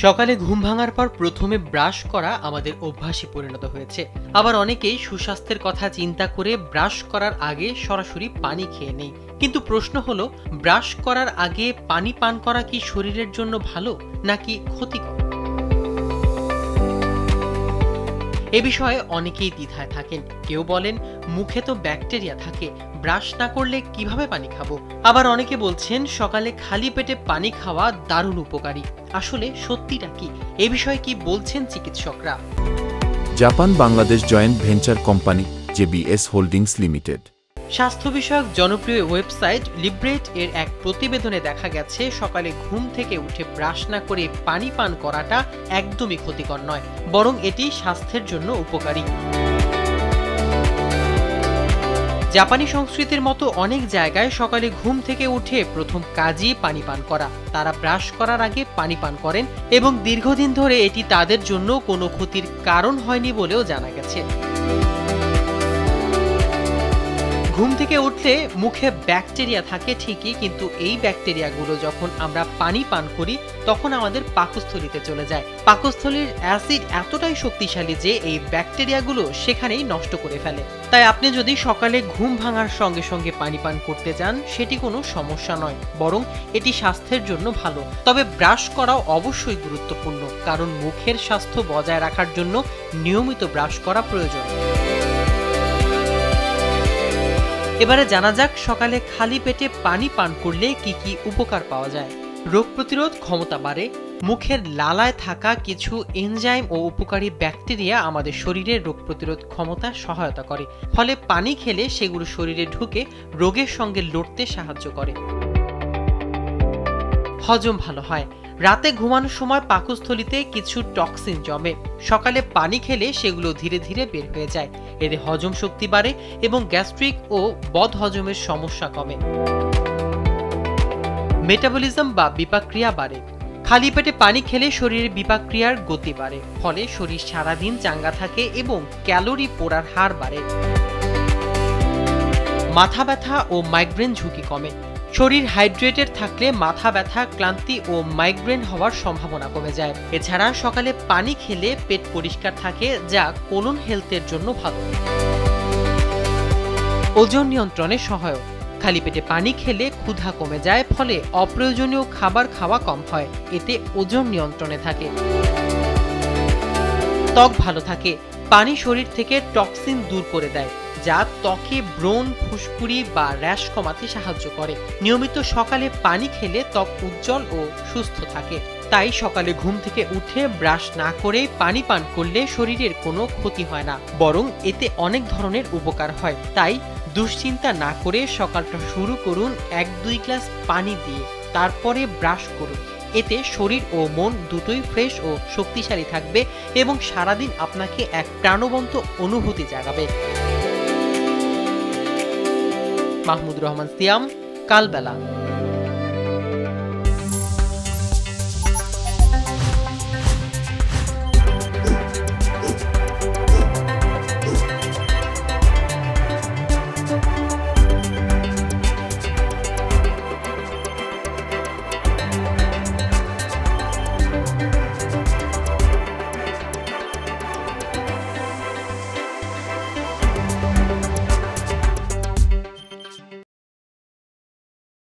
সকালে ঘুম ভাঙার পর প্রথমে ব্রাশ করা আমাদের অভ্যাসে পরিণত হয়েছে। আবার অনেকেই সুস্বাস্থ্যের কথা চিন্তা করে ব্রাশ করার আগে সরাসরি পানি খেয়ে নেই। কিন্তু প্রশ্ন হলো, ব্রাশ করার আগে পানি পান করা কি শরীরের জন্য ভালো নাকি ক্ষতিকর? এ বিষয়ে অনেকেই দ্বিধায় থাকেন। কেউ বলেন মুখে তো ব্যাকটেরিয়া থাকে, ব্রাশ না করলে কিভাবে পানি খাবো। আবার অনেকে বলছেন সকালে খালি পেটে পানি খাওয়া দারুণ উপকারী। আসলে সত্যিটা কি? এ বিষয়ে কি বলছেন চিকিৎসকরা? Japan Bangladesh joint venture company JBS holdings limited. স্বাস্থ্য বিষয়ক জনপ্রিয় ওয়েবসাইট লিব্রেট এর এক প্রতিবেদনে দেখা গেছে সকালে ঘুম থেকে উঠে ব্রাশ না করে পানি পান করাটা একদমই ক্ষতিকর নয়, বরং এটি স্বাস্থ্যের জন্য উপকারী। জাপানি সংস্কৃতির মতো অনেক জায়গায় সকালে ঘুম থেকে উঠে প্রথম কাজই পানি পান করা। তারা ব্রাশ করার আগে পানি পান করেন এবং দীর্ঘদিন ধরে এটি তাদের জন্য কোনো ক্ষতির কারণ হয়নি বলেও জানা গেছে। ঘুম থেকে উঠলে মুখে ব্যাকটেরিয়া থাকে ঠিকই, কিন্তু এই ব্যাকটেরিয়াগুলো যখন আমরা পানি পান করি তখন আমাদের পাকস্থলীতে চলে যায়। পাকস্থলীর অ্যাসিড এতটাই শক্তিশালী যে এই ব্যাকটেরিয়াগুলো সেখানেই নষ্ট করে ফেলে। তাই আপনি যদি সকালে ঘুম ভাঙার সঙ্গে সঙ্গে পানি পান করতে চান, সেটি কোনো সমস্যা নয়, বরং এটি স্বাস্থ্যের জন্য ভালো। তবে ব্রাশ করাও অবশ্যই গুরুত্বপূর্ণ, কারণ মুখের স্বাস্থ্য বজায় রাখার জন্য নিয়মিত ব্রাশ করা প্রয়োজন। এবারে জানা যাক সকালে খালি পেটে পানি পান করলে কি কি উপকার পাওয়া যায়। রোগ প্রতিরোধ ক্ষমতা বাড়ে। মুখের লালায় থাকা কিছু এনজাইম ও উপকারী ব্যাকটেরিয়া আমাদের শরীরের রোগ প্রতিরোধ ক্ষমতা সহায়তা করে, ফলে পানি খেলে সেগুলো শরীরে ঢুকে রোগের সঙ্গে লড়তে সাহায্য করে। হজম ভালো হয়। রাতে ঘুমানোর সময় পাকস্থলীতে কিছু টক্সিন জমে, সকালে পানি খেলে সেগুলো ধীরে ধীরে বের হয়ে যায়। এতে হজম শক্তি বাড়ে এবং গ্যাস্ট্রিক ও বদহজমের সমস্যা কমে। মেটাবলিজম বা বিপাকক্রিয়া বাড়ে। খালি পেটে পানি খেলে শরীরের বিপাকক্রিয়ার গতি বাড়ে, ফলে শরীর সারাদিন চাঙ্গা থাকে এবং ক্যালোরি পোড়ার হার বাড়ে। মাথা ব্যথা ও মাইগ্রেন ঝুঁকি কমে। শরীর হাইড্রেটেড থাকলে মাথা ব্যথা, ক্লান্তি ও মাইগ্রেন হওয়ার সম্ভাবনা কমে যায়। এছাড়া সকালে পানি খেলে পেট পরিষ্কার থাকে, যা কোলন হেলথের জন্য ভালো। ওজন নিয়ন্ত্রণে সহায়ক। খালি পেটে পানি খেলে ক্ষুধা কমে যায়, ফলে অপ্রয়োজনীয় খাবার খাওয়া কম হয়। এতে ওজন নিয়ন্ত্রণে থাকে। ত্বক ভালো থাকে। পানি শরীর থেকে টক্সিন দূর করে দেয়, যা ত্বকে ব্রণ, ফুসকুড়ি বা র্যাশ কমাতে সাহায্য করে। নিয়মিত সকালে পানি খেলে ত্বক উজ্জ্বল ও সুস্থ থাকে। তাই সকালে ঘুম থেকে উঠে ব্রাশ না করে পানি পান করলে শরীরের কোনো ক্ষতি হয় না, বরং এতে অনেক ধরনের উপকার হয়। তাই দুশ্চিন্তা না করে সকালটা শুরু করুন 1-2 গ্লাস পানি দিয়ে, তারপরে ব্রাশ করুন। এতে শরীর ও মন দুটোই ফ্রেশ ও শক্তিশালী থাকবে এবং সারাদিন আপনাকে এক প্রাণবন্ত অনুভূতি জাগাবে। মাহমুদুর রহমান সিয়াম, কালবেলা।